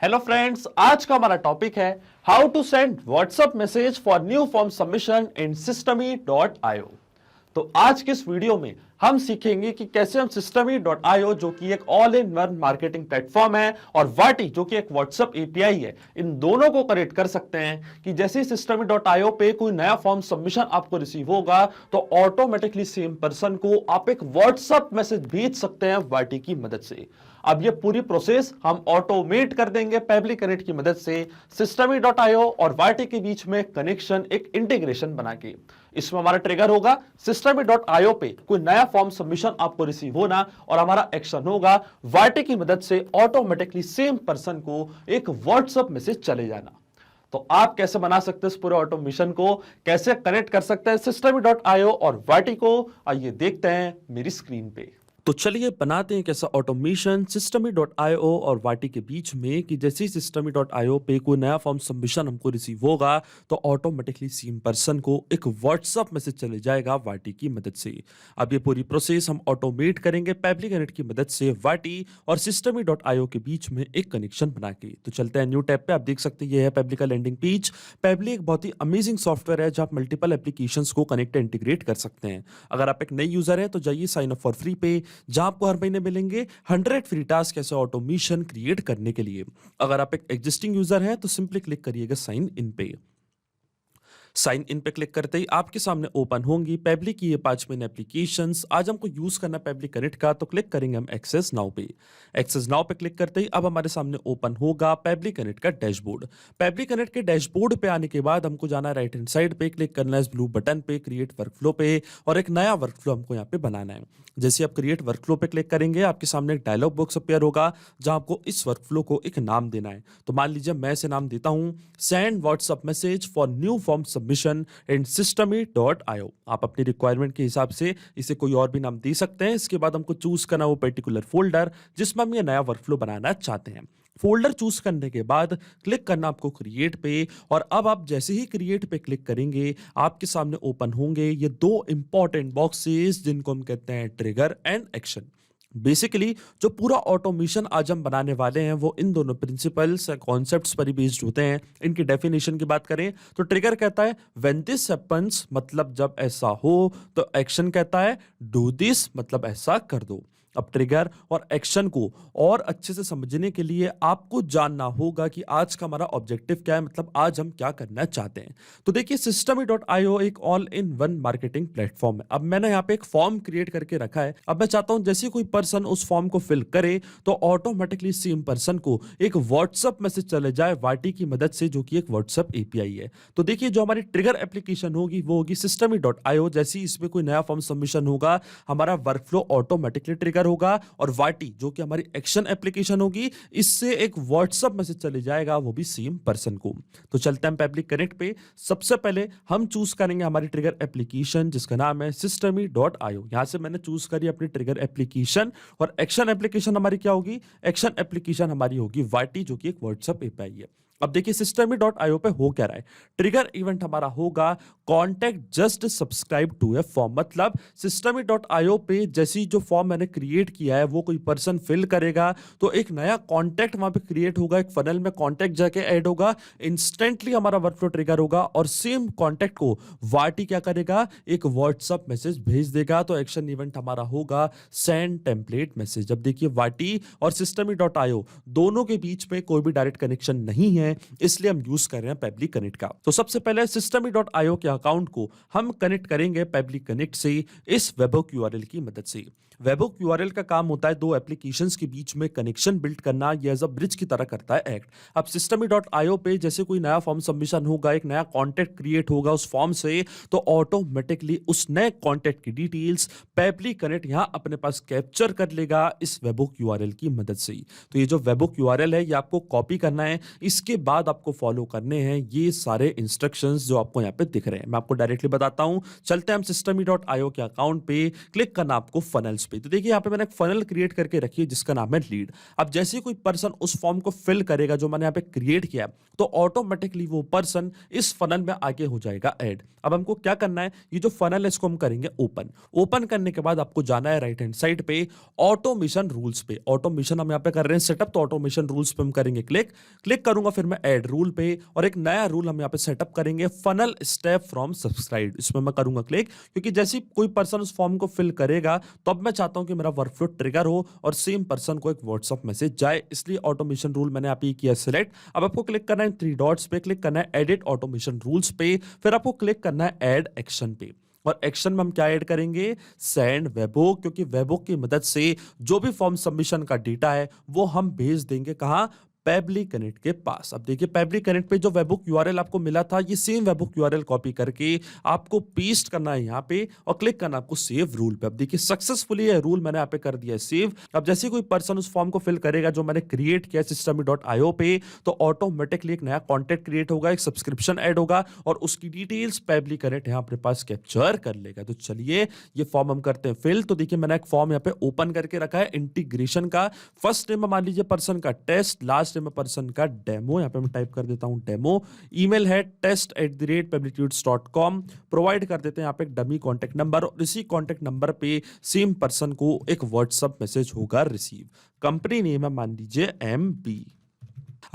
Hello friends, आज का हमारा टॉपिक है how to send WhatsApp message for new form submission in systemy.io। तो आज के इस वीडियो में हम सीखेंगे कि कैसे हम systemy.io जो कि एक all in one marketing platform है और वाटी जो कि एक व्हाट्सएप एपीआई है, इन दोनों को कनेक्ट कर सकते हैं कि जैसे ही systemy.io पे कोई नया फॉर्म सबमिशन आपको रिसीव होगा तो ऑटोमेटिकली सेम पर्सन को आप एक व्हाट्सएप मैसेज भेज सकते हैं वाटी की मदद से। अब ये पूरी प्रोसेस हम ऑटोमेट कर देंगे पेबली कनेक्ट की मदद से systemy.io और वाटी के बीच में कनेक्शन, एक इंटीग्रेशन बना के। इसमें हमारा ट्रिगर होगा systemy.io पे कोई नया फॉर्म सबमिशन आपको रिसीव होना और हमारा एक्शन होगा वाटी की मदद से ऑटोमेटिकली सेम पर्सन को एक व्हाट्सएप मैसेज चले जाना। तो आप कैसे बना सकते हैं इस पूरे ऑटोमेशन को, कैसे कनेक्ट कर सकते हैं systemy.io और वाटी को, आइए देखते हैं मेरी स्क्रीन पे। तो चलिए बनाते हैं कैसा ऑटोमेशन systemy.io और वाटी के बीच में कि जैसे ही systemy.io पे कोई नया फॉर्म सबमिशन हमको रिसीव होगा तो ऑटोमेटिकली सेम पर्सन को एक व्हाट्सएप मैसेज चले जाएगा वाटी की मदद से। अब ये पूरी प्रोसेस हम ऑटोमेट करेंगे पेबली कनेक्ट की मदद से वाटी और systemy.io के बीच में एक कनेक्शन बना के। तो चलते हैं न्यू टैब पे। आप देख सकते हैं ये है पेबली का लैंडिंग पेज। पेबली एक बहुत ही अमेजिंग सॉफ्टवेयर है जहां आप मल्टीपल एप्लीकेशंस को कनेक्ट इंटीग्रेट कर सकते हैं। अगर आप एक नई यूजर है तो जाइए साइन अप फॉर फ्री पे, जहां आपको हर महीने मिलेंगे 100 फ्री टास्क ऐसे ऑटोमेशन क्रिएट करने के लिए। अगर आप एक एग्जिस्टिंग यूजर हैं तो सिंपली क्लिक करिएगा साइन इन पे। साइन इन पे क्लिक करते ही आपके सामने ओपन होंगी पेबली की ये 5 मेन एप्लीकेशंस। आज हमको यूज करना पेबली कनेक्ट का, तो क्लिक करेंगे हम एक्सेस नाउ पे। एक्सेस नाउ पे क्लिक करते ही अब हमारे सामने ओपन होगा पेबली कनेक्ट का डैशबोर्ड। पेबली कनेक्ट के डैशबोर्ड पे आने के बाद हमको जाना है राइट हैंड साइड पे, क्लिक करना है इस ब्लू बटन पे क्रिएट वर्कफ्लो पे और एक नया वर्कफ्लो हमको यहाँ पे बनाना है। जैसे आप क्रिएट वर्कफ्लो पे क्लिक करेंगे आपके सामने एक डायलॉग बॉक्स अपीयर होगा जहां आपको इस वर्कफ्लो को एक नाम देना है। तो मान लीजिए मैं इसे नाम देता हूं send WhatsApp message for new form submission in systemy.io। आप अपनी रिक्वायरमेंट के हिसाब से इसे कोई और भी नाम दे सकते हैं। इसके बाद हमको चूज करना वो पर्टिकुलर फोल्डर जिसमें हम ये नया वर्कफ्लो बनाना चाहते हैं। फोल्डर चूज करने के बाद क्लिक करना आपको क्रिएट पे और अब आप जैसे ही क्रिएट पे क्लिक करेंगे आपके सामने ओपन होंगे ये दो इंपॉर्टेंट बॉक्सेस जिनको हम कहते हैं ट्रिगर एंड एक्शन। बेसिकली जो पूरा ऑटोमेशन आज हम बनाने वाले हैं वो इन दोनों प्रिंसिपल्स कॉन्सेप्ट्स पर ही बेस्ड होते हैं। इनकी डेफिनेशन की बात करें तो ट्रिगर कहता है व्हेन दिस हैपेंस, मतलब जब ऐसा हो, तो एक्शन कहता है डू दिस, मतलब ऐसा कर दो। अब ट्रिगर और एक्शन को और अच्छे से समझने के लिए आपको जानना होगा कि आज का हमारा ऑब्जेक्टिव क्या है, मतलब आज हम क्या करना चाहते हैं। तो देखिए systemy.io एक all in one marketing platform है। अब मैंने यहाँ पे एक फॉर्म क्रिएट करके रखा है। अब मैं चाहता हूं जैसे कोई पर्सन उस फॉर्म को फिल करे तो ऑटोमेटिकली सेम पर्सन को एक व्हाट्सएप मैसेज चले जाए वाटी की मदद से जो कि एक व्हाट्सएप एपीआई है। तो देखिए जो हमारी ट्रिगर एप्लीकेशन होगी वो होगी systemy.io। जैसे ही इसमें कोई नया फॉर्म सबमिशन होगा हमारा वर्कफ्लो ऑटोमेटिकली ट्रिगर होगा और वाटी जो कि हमारी एक्शन एप्लीकेशन होगी इससे एक व्हाट्सएप मैसेज चले जाएगा वो भी सेम पर्सन को। तो चलते हैं पेबली कनेक्ट पे। सबसे पहले हम चूज करेंगे हमारी ट्रिगर एप्लीकेशन जिसका नाम है systemy.io। यहां से मैंने चूज करी अपनी ट्रिगर एप्लीकेशन और एक्शन एप्लीकेशन हमारी क्या होगी, एक्शन एप्लीकेशन हमारी होगी वाटी जो कि एक व्हाट्सएप एपीआई है। अब देखिए systemy.io पे हो क्या रहा है, ट्रिगर इवेंट हमारा होगा contact just subscribe to a form. मतलब systemy.io पे जैसी जो फॉर्म मैंने क्रिएट किया है वो कोई पर्सन फिल करेगा तो एक नया कॉन्टैक्ट वहां पे क्रिएट होगा, एक फनल में कॉन्टैक्ट जाके ऐड होगा, इंस्टेंटली हमारा वर्कफ्लो ट्रिगर होगा और सेम कॉन्टैक्ट को वाटी क्या करेगा, एक व्हाट्सएप मैसेज भेज देगा। तो एक्शन इवेंट हमारा होगा सेंड टेम्पलेट मैसेज। अब देखिए वाटी और systemy.io दोनों के बीच में कोई भी डायरेक्ट कनेक्शन नहीं है, इसलिए हम यूज कर रहे हैं पेबली कनेक्ट का। तो सबसे पहले systemy.io के अकाउंट को हम कनेक्ट करेंगे पेबली कनेक्ट से इस वेबहोक यूआरएल की मदद से। वेबहोक यूआरएल का काम होता है दो एप्लीकेशंस के बीच में कनेक्शन बिल्ड करना, ये एज अ ब्रिज की तरह करता है एक्ट। अब systemy.io पे जैसे कोई नया फॉर्म सबमिशन होगा, एक नया कॉन्टैक्ट क्रिएट होगा उस फॉर्म से, तो ऑटोमेटिकली उस नए कॉन्टैक्ट की डिटेल्स पेबली कनेक्ट यहां अपने पास कैप्चर कर लेगा इस वेबहोक यूआरएल की मदद से। तो ये जो वेबहोक यूआरएल है ये आपको कॉपी करना है, इसके बाद आपको फॉलो करने हैं ये सारे इंस्ट्रक्शंस जो आपको यहाँ पे दिख रहे हैं। मैं आपको डायरेक्टली बताता हूं। चलते हैं हम systemy.io के अकाउंट पे, क्लिक करना आपको फनल्स पे। तो देखिए यहाँ पे मैंने एक फनल क्रिएट करके रखी है जिसका नाम है लीड। अब जैसे ही कोई पर्सन उस फॉर्म को फिल करेगा जो मैंने यहाँ पे क्रिएट किया है, तो ऑटोमेटिकली वो पर्सन इस फनल में आगे हो जाएगा ऐड। अब हमको क्या करना है, ये जो फनल है इसको हम करेंगे ओपन। ओपन करने के बाद आपको जाना है राइट हैंड साइड पे ऑटोमेशन रूल्स पे। ऑटोमेशन हम यहाँ पे कर रहे हैं सेटअप, तो ऑटोमेशन रूल्स पे हम करेंगे क्लिक। क्लिक करूंगा फिर मैं ऐड रूल पे, और एक नया रूल हम यहाँ पे सेटअप करेंगे फनल स्टेप फ्रॉम सब्सक्राइब। इसमें मैं करूंगा क्लिक, क्योंकि जैसे ही कोई पर्सन उस फॉर्म को फिल करेगा तो अब मैं चाहता हूं कि मेरा वर्कफ्लो ट्रिगर हो और सेम पर्सन को एक व्हाट्सएप मैसेज जाए, इसलिए ऑटोमेशन रूल मैंने आप ये किया सिलेक्ट। अब आपको क्लिक करना है थ्री डॉट्स पे, क्लिक करना है एडिट ऑटोमेशन रूल्स पे, फिर आपको क्लिक करना है ऐड एक्शन पे। और एक्शन में हम क्या ऐड करेंगे, सेंड वेबहुक, क्योंकि वेबहुक की मदद से जो भी फॉर्म सबमिशन का डेटा है वो हम भेज देंगे कहां, पेबली कनेक्ट के पास। अब देखिए पेबली कनेक्ट पे जो वेबहुक यूआरएल आपको मिला था, ये सेम वेबहुक यूआरएल कॉपी करके आपको पेस्ट करना है यहाँ पे और क्लिक करना आपको सेव रूल पे। अब देखिए सक्सेसफुली ये रूल मैंने यहाँ पे कर दिया है सेव। अब जैसे कोई पर्सन उस फॉर्म को फिल करेगा जो मैंने क्रिएट किया systemy.io पे, तो ऑटोमेटिकली एक नया कॉन्टेक्ट क्रिएट होगा, एक सब्सक्रिप्शन ऐड होगा और उसकी डिटेल्स पेबली कनेक्ट यहाँ अपने पास कैप्चर कर लेगा। तो चलिए ये फॉर्म हम करते हैं फिल। तो देखिए मैंने एक फॉर्म यहाँ पे ओपन करके रखा है इंटीग्रेशन का। फर्स्ट नेम मान लीजिए पर्सन का टेस्ट, लास्ट नेम पर्सन का डेमो। यहाँ पे मैं टाइप कर देता हूं डेमो। ईमेल है test@pebblitudes.com। प्रोवाइड कर देते हैं यहाँ पे एक डमी कॉन्टेक्ट नंबर, और इसी कॉन्टेक्ट नंबर पे सेम पर्सन को एक व्हाट्सएप मैसेज होगा रिसीव। कंपनी नेम है मान लीजिए MB।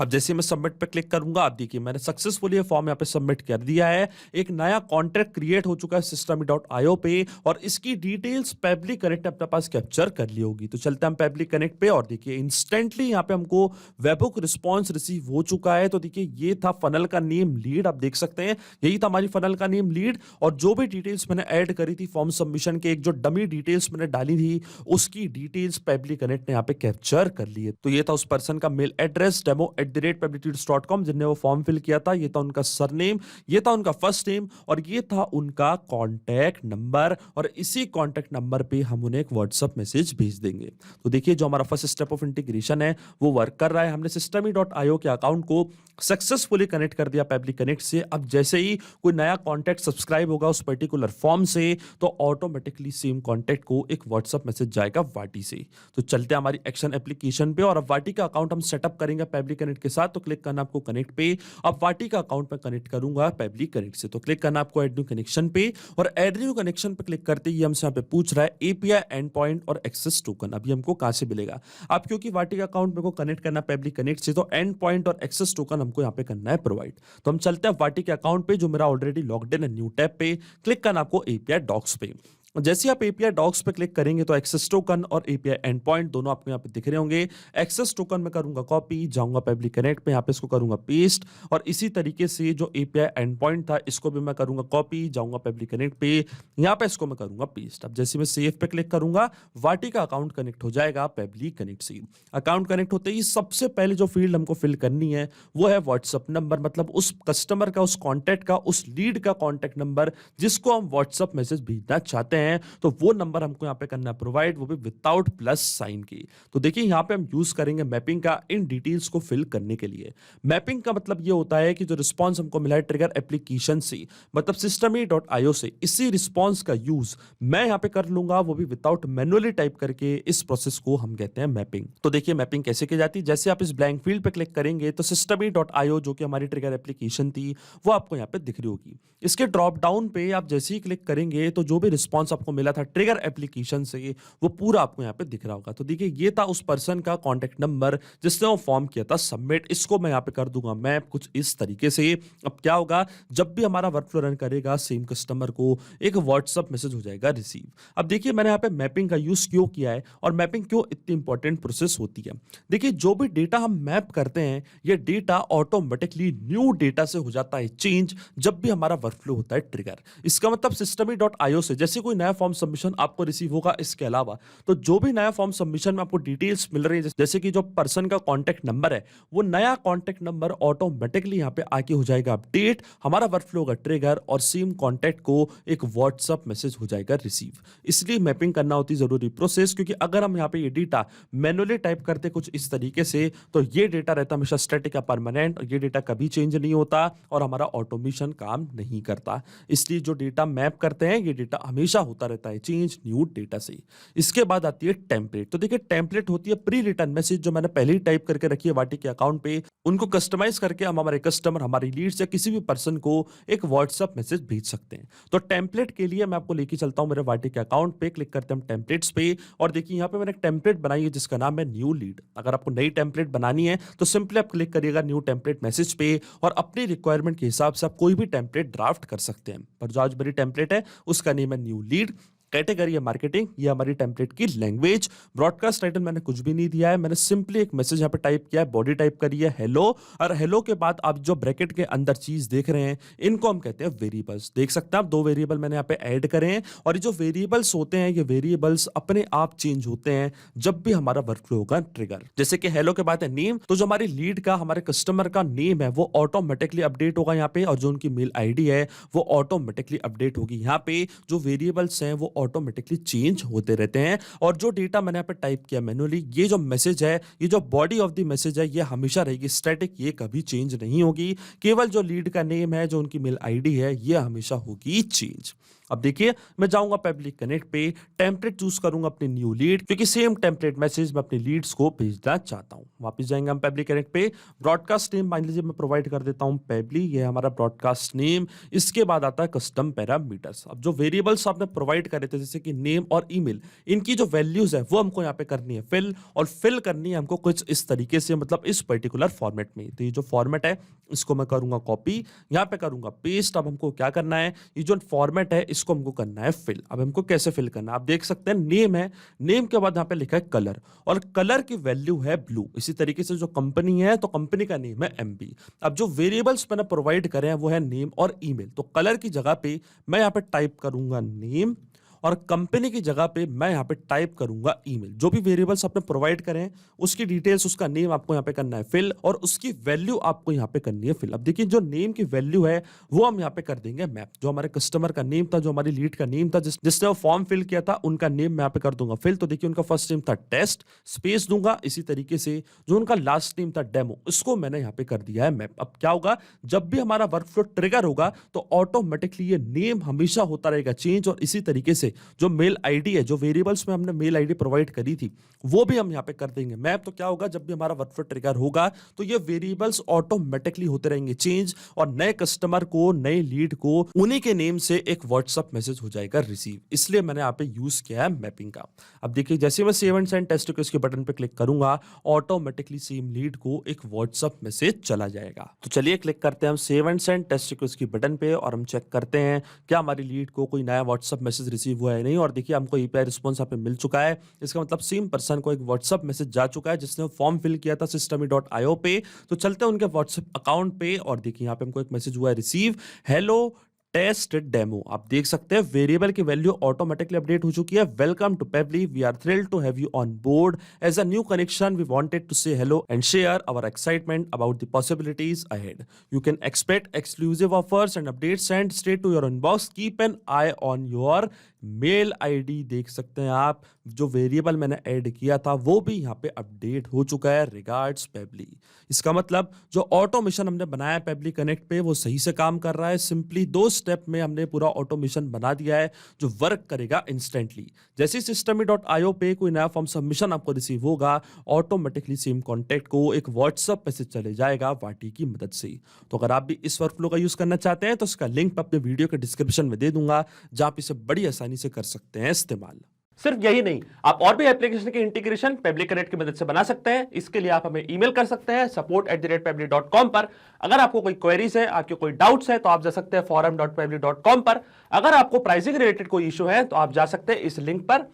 अब जैसे मैं सबमिट पे क्लिक करूंगा, आप देखिए मैंने सक्सेसफुली ये फॉर्म यहाँ पे सबमिट कर दिया है। एक नया कॉन्ट्रैक्ट क्रिएट हो चुका है systemy.io पे, और इसकी डिटेल्स पेबली कनेक्ट ने अपने पास कैप्चर कर ली होगी। तो चलते हैं हम पेबली कनेक्ट पे, और देखिए इंस्टेंटली यहाँ पे हमको वेबहुक रिस्पॉन्स रिसीव हो चुका है। तो देखिए ये था फनल का नेम लीड, आप देख सकते हैं यही था हमारी फनल का नेम लीड, और जो भी डिटेल्स मैंने ऐड करी थी फॉर्म सबमिशन के, एक जो डमी डिटेल्स मैंने डाली थी उसकी डिटेल्स पेबली कनेक्ट ने यहाँ पे कैप्चर कर ली है। तो ये था उस पर्सन का मेल एड्रेस demo@pebblitudes.com जिनने वो फॉर्म फिल किया था। ये था उनका सरनेम, ये था उनका फर्स्ट नेम, और ये था उनका कॉन्टैक्ट नंबर, और इसी कॉन्टैक्ट नंबर पे हम उन्हें एक व्हाट्सएप मैसेज भेज देंगे। तो देखिए जो हमारा फर्स्ट स्टेप ऑफ इंटीग्रेशन है वो वर्क कर रहा है। हमने systemy.io के अकाउंट को सक्सेसफुली कनेक्ट कर दिया पेबली कनेक्ट से। अब जैसे ही कोई नया कॉन्टैक्ट सब्सक्राइब होगा उस पर्टिकुलर फॉर्म से, तो ऑटोमेटिकली सेम कॉन्टैक्ट को एक व्हाट्सएप मैसेज जाएगा वाटी से। तो चलते हैं हमारी एक्शन एप्लीकेशन पे, और अब वाटी का अकाउंट हम सेटअप करेंगे पेबली कनेक्ट के साथ। तो क्लिक करना आपको कनेक्ट पे। अब वाटी का अकाउंट में कनेक्ट करूंगा पेबली कनेक्ट से, तो क्लिक करना आपको ऐड न्यू कनेक्शन पे, और ऐड न्यू कनेक्शन पे क्लिक करते ही हमसे यहाँ पे पूछ रहा है एपीआई एंड पॉइंट और एक्सेस टोकन। अभी हमको कहां से मिलेगा, अब क्योंकि वाटी का अकाउंट में को कनेक्ट करना पेबली कनेक्ट से, तो एंड पॉइंट और एक्सेस टोकन हमको यहाँ पे करना है प्रोवाइड। तो हम चलते हैं वाटी के अकाउंट पे जो मेरा ऑलरेडी लॉग्ड इन है, न्यू टैब पे क्लिक करना आपको एपीआई डॉक्स पे। जैसे आप एपीआई डॉक्स पे क्लिक करेंगे तो एक्सेस टोकन और एपीआई एंड पॉइंट दोनों आपको यहाँ पे दिख रहे होंगे। एक्सेस टोकन में करूंगा कॉपी, जाऊंगा पेबली कनेक्ट पे, यहाँ पे इसको करूंगा पेस्ट, और इसी तरीके से जो एपीआई एंड पॉइंट था इसको भी मैं करूंगा कॉपी, जाऊंगा पेबली कनेक्ट पे, यहाँ पे इसको मैं करूंगा पेस्ट। अब जैसे मैं सेव पे क्लिक करूंगा वाटी का अकाउंट कनेक्ट हो जाएगा पेबली कनेक्ट से। अकाउंट कनेक्ट होते ही सबसे पहले जो फील्ड हमको फिल करनी है वो है व्हाट्सएप नंबर, मतलब उस कस्टमर का, उस कॉन्टैक्ट का, उस लीड का कॉन्टैक्ट नंबर जिसको हम व्हाट्सएप मैसेज भेजना चाहते हैं। तो वो नंबर हमको यहाँ पे करना है प्रोवाइड, वो भी विदाउट प्लस साइन की। तो देखिए यहाँ पे हम यूज करेंगे मैपिंग का इन डिटेल्स को फिल करने के लिए। मैपिंग का मतलब ये होता है कि जो रिस्पॉन्स हमको मिला है ट्रिगर एप्लीकेशन से, मतलब systemy.io से, इसी रिस्पॉन्स का यूज मैं यहाँ पे कर लूंगा, वो भी विदाउट मैनुअली टाइप करके। इस प्रोसेस को हम कहते हैं मैपिंग। तो देखिए मैपिंग कैसे की जाती है, जैसे आप इस ब्लैंक फील्ड पे क्लिक करेंगे तो systemy.io जो कि हमारी ट्रिगर एप्लीकेशन थी वो आपको यहाँ पे दिख रही होगी। इसके ड्रॉप डाउन पे आप जैसे ही क्लिक करेंगे तो जो भी रिस्पॉन्स आपको मिला था ट्रिगर एप्लीकेशन से वो पूरा आपको यहाँ पे दिख रहा होगा। तो देखिए ये था उस पर्सन का कॉन्टैक्ट नंबर जिसने वो फॉर्म किया था सबमिट। इसको मैं यहाँ पे कर दूंगा मैप कुछ इस तरीके से। अब क्या होगा, जब भी हमारा वर्कफ्लो रन करेगा सेम कस्टमर को एक व्हाट्सएप मैसेज हो जाएगा रिसीव। अब देखिए मैंने यहाँ पे मैपिंग का यूज क्यों किया है और मैपिंग क्यों इतनी इंपॉर्टेंट प्रोसेस होती है। देखिए जो भी डेटा हम मैप करते हैं ये डेटा ऑटोमेटिकली न्यू डेटा से हो जाता है चेंज जब भी हमारा वर्कफ्लो होता है ट्रिगर। इसका मतलब systemy.io से जैसे कोई नया फॉर्म सबमिशन आपको रिसीव होगा, इसके अलावा तो जो भी नया फॉर्म सबमिशन में आपको डिटेल्स मिल रही है, जैसे कि जो पर्सन का कॉन्टैक्ट नंबर है वो नया कॉन्टैक्ट नंबर ऑटोमेटिकली यहाँ पे आके हो जाएगा अपडेट, हमारा वर्कफ्लो होगा ट्रिगर और सेम कॉन्टैक्ट को एक व्हाट्सएप मैसेज हो जाएगा रिसीव। इसलिए मैपिंग करना होती जरूरी प्रोसेस, क्योंकि अगर हम यहाँ पे ये डेटा मैनुअली टाइप करते कुछ इस तरीके से तो ये डेटा रहता हमेशा स्टैटिक या परमानेंट, और ये डेटा कभी चेंज नहीं होता और हमारा ऑटोमेशन काम नहीं करता। इसलिए जो डेटा मैप करते हैं ये डेटा हमेशा होता रहता है चेंज न्यू डेटा से। इसके बाद आती है टेम्पलेट। तो देखिए टेम्पलेट होती है प्री रिटन मैसेज जो मैंने पहले ही टाइप करके रखी है वाटी के अकाउंट पे, उनको कस्टमाइज करके हम हमारे कस्टमर, हमारी लीड्स या किसी भी पर्सन को एक व्हाट्सएप मैसेज भेज सकते हैं। तो टेम्पलेट के लिए मैं आपको लेके चलता हूं मेरे वाटी के अकाउंट पे, क्लिक करते हैं हम टेम्पलेट्स पे और देखिए यहाँ पे मैंने एक टेम्पलेट बनाई है जिसका नाम है न्यू लीड। अगर आपको नई टेम्पलेट बनानी है तो सिंपली आप क्लिक करिएगा न्यू टेम्पलेट मैसेज पे और अपनी रिक्वायरमेंट के हिसाब से आप कोई भी टेम्पलेट ड्राफ्ट कर सकते हैं। पर जो आज मेरी टेम्पलेट है उसका नेम है न्यू लीड। कैटेगरी है मार्केटिंग, ये हमारी टेम्पलेट की लैंग्वेज। ब्रॉडकास्ट टाइटल मैंने कुछ भी नहीं दिया है, मैंने सिंपली एक मैसेज यहाँ पे टाइप किया है, बॉडी टाइप करी है हेलो, और हेलो के बाद आप जो ब्रैकेट के अंदर चीज देख रहे हैं इनको हम कहते हैं वेरिएबल्स। देख सकते हैं आप 2 वेरिएबल मैंने यहाँ पे ऐड करे हैं और ये जो वेरिएबल्स होते हैं ये वेरिएबल्स अपने आप चेंज होते हैं जब भी हमारा वर्कफ्लो होगा ट्रिगर। जैसे कि हेलो के बाद है नेम, तो जो हमारी लीड का, हमारे कस्टमर का नेम है वो ऑटोमेटिकली अपडेट होगा यहाँ पे, और जो उनकी मेल आईडी है वो ऑटोमेटिकली अपडेट होगी। यहाँ पे जो वेरिएबल्स हैं वो ऑटोमेटिकली चेंज होते रहते हैं। और जो डेटा मैंने यहाँ पे टाइप किया मैन्युअली, ये जो मैसेज है, ये जो बॉडी ऑफ द मैसेज है, ये हमेशा रहेगी स्टैटिक, ये कभी चेंज नहीं होगी। केवल जो लीड का नेम है, जो उनकी मेल आईडी है, ये हमेशा होगी चेंज। अब देखिए मैं जाऊंगा पब्लिक कनेक्ट पे, टेम्पलेट चूज करूंगा अपनी न्यू लीड, क्योंकि सेम टेम्पलेट मैसेज मैं अपनी लीड्स को भेजना चाहता हूं। वापस जाएंगे हम पब्लिक कनेक्ट पे, ब्रॉडकास्ट नेम मान लीजिए मैं प्रोवाइड कर देता हूं पेबली, ये हमारा ब्रॉडकास्ट नेम। इसके बाद आता है कस्टम पैरामीटर्स। अब जो वेरिएबल्स आपने प्रोवाइड करे थे जैसे कि नेम और ईमेल, इनकी जो वैल्यूज है वो हमको यहाँ पे करनी है फिल, और फिल करनी है हमको कुछ इस तरीके से, मतलब इस पर्टिकुलर फॉर्मेट में। तो ये जो फॉर्मेट है इसको मैं करूंगा कॉपी, यहाँ पे करूंगा पेस्ट। अब हमको क्या करना है, ये जो फॉर्मेट है इसको हमको करना है फिल। अब हमको कैसे फिल करना है, आप देख सकते हैं नेम है, नेम के बाद यहाँ पे लिखा है कलर, और कलर की वैल्यू है ब्लू। इसी तरीके से जो कंपनी है तो कंपनी का नेम है एमबी। अब जो वेरिएबल्स मैंने प्रोवाइड करे हैं वो है नेम और ईमेल, तो कलर की जगह पे मैं यहाँ पे टाइप करूंगा नेम, और कंपनी की जगह पे मैं यहाँ पे टाइप करूंगा ईमेल। जो भी वेरिएबल्स आपने प्रोवाइड करें उसकी डिटेल्स, उसका नेम आपको यहाँ पे करना है फिल, और उसकी वैल्यू आपको यहाँ पे करनी है फिल। अब देखिए जो नेम की वैल्यू है वो हम यहाँ पे कर देंगे मैप। जो हमारे कस्टमर का नेम था, जो हमारी लीड का नेम था, जिसने वो फॉर्म फिल किया था, उनका नेम मैं यहाँ पे कर दूंगा फिल। तो देखिए उनका फर्स्ट नेम था टेस्ट, स्पेस दूंगा। इसी तरीके से जो उनका लास्ट नेम था डेमो, उसको मैंने यहाँ पे कर दिया है मैप। अब क्या होगा, जब भी हमारा वर्कफ्लो ट्रिगर होगा तो ऑटोमेटिकली ये नेम हमेशा होता रहेगा चेंज, और इसी तरीके से जो मेल आईडी है, जो वेरिएबल्स में हमने मेल आईडी प्रोवाइड करी थी वो भी हम यहां पे कर देंगे मैप। तो क्या होगा, जब भी हमारा वर्कफ्लो ट्रिगर होगा तो ये वेरिएबल्स ऑटोमेटिकली होते रहेंगे चेंज, और नए कस्टमर को, नए लीड को उन्हीं के नेम से एक व्हाट्सएप मैसेज हो जाएगा रिसीव। इसलिए मैंने यहाँ पे यूज किया है मैपिंग का। अब देखिए जैसे मैं save and send test request के बटन पे क्लिक करूंगा, ऑटोमेटिकली सेम लीड को एक व्हाट्सएप मैसेज चला जाएगा। तो चलिए क्लिक करते हैं हम save and send test request के बटन पे, और हम चेक करते हैं क्या हमारी लीड को कोई नया व्हाट्सएप मैसेज रिसीव हुआ है नहीं। और देखिए हमको यूपीआई रिस्पॉन्स यहाँ पे मिल चुका है। इसका मतलब सेम पर्सन को एक व्हाट्सएप मैसेज जा चुका है जिसने फॉर्म फिल किया था systemy.io पे। तो चलते हैं उनके व्हाट्सएप अकाउंट पे, और देखिए यहाँ पे हमको एक मैसेज हुआ है रिसीव, हेलो टेस्ट डेमो। आप देख सकते हैं वेरिएबल की वैल्यू ऑटोमेटिकली अपडेट हो चुकी है। Welcome to Pebbly, we are thrilled to have you on board as a new connection, we wanted to say hello and share our excitement about the possibilities ahead. You can expect exclusive offers and updates send straight to your inbox, keep an eye on your mail ID. देख सकते हैं आप जो variable मैंने add किया था वो भी यहाँ पे अपडेट हो चुका है, रिगार्ड्स पेबली। इसका मतलब जो ऑटोमेशन हमने बनाया पेबली कनेक्ट पे वो सही से काम कर रहा है। सिंपली 2 स्टेप में हमने पूरा ऑटोमेशन बना दिया है जो वर्क करेगा इंस्टेंटली। जैसे systemy.io पे कोई नया फॉर्म सबमिशन आपको रिसीव होगा, ऑटोमेटिकली सेम कॉन्टैक्ट को एक व्हाट्सएप मैसेज चले जाएगा वाटी की मदद से। तो अगर आप भी इस वर्कफ्लो का यूज करना चाहते हैं तो इसका लिंक अपने वीडियो के डिस्क्रिप्शन में दे दूंगा, जहां आप इसे बड़ी आसानी से कर सकते हैं इस्तेमाल। सिर्फ यही नहीं, आप और भी एप्लीकेशन के इंटीग्रेशन पेबली कनेक्ट की मदद से बना सकते हैं। इसके लिए आप हमें ईमेल कर सकते हैं support@pebly.com पर। अगर आपको कोई क्वेरीज है, आपके कोई डाउट्स है तो आप जा सकते हैं forum.pebly.com पर। अगर आपको प्राइसिंग रिलेटेड कोई इशू है तो आप जा सकते हैं इस लिंक पर।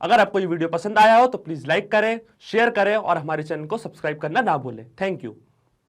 अगर आपको ये वीडियो पसंद आया हो तो प्लीज लाइक करें, शेयर करें और हमारे चैनल को सब्सक्राइब करना ना भूलें। Thank you.